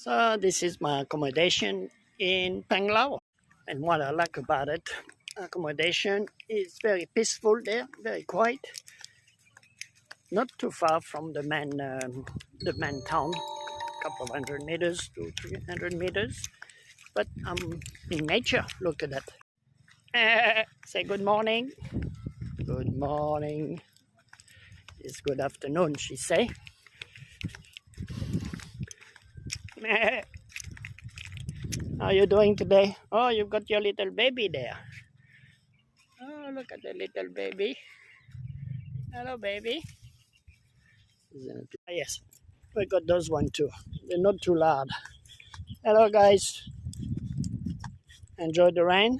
So this is my accommodation in Panglao, and what I like about it, accommodation is very peaceful there, very quiet, not too far from the main town, couple of 100 meters to 300 meters. But I'm in nature. Look at that. Say good morning. Good morning. It's good afternoon, she say. How are you doing today? Oh, you've got your little baby there. Oh, look at the little baby. Hello, baby. Yes, we got those one too. They're not too loud. Hello, guys. Enjoy the rain.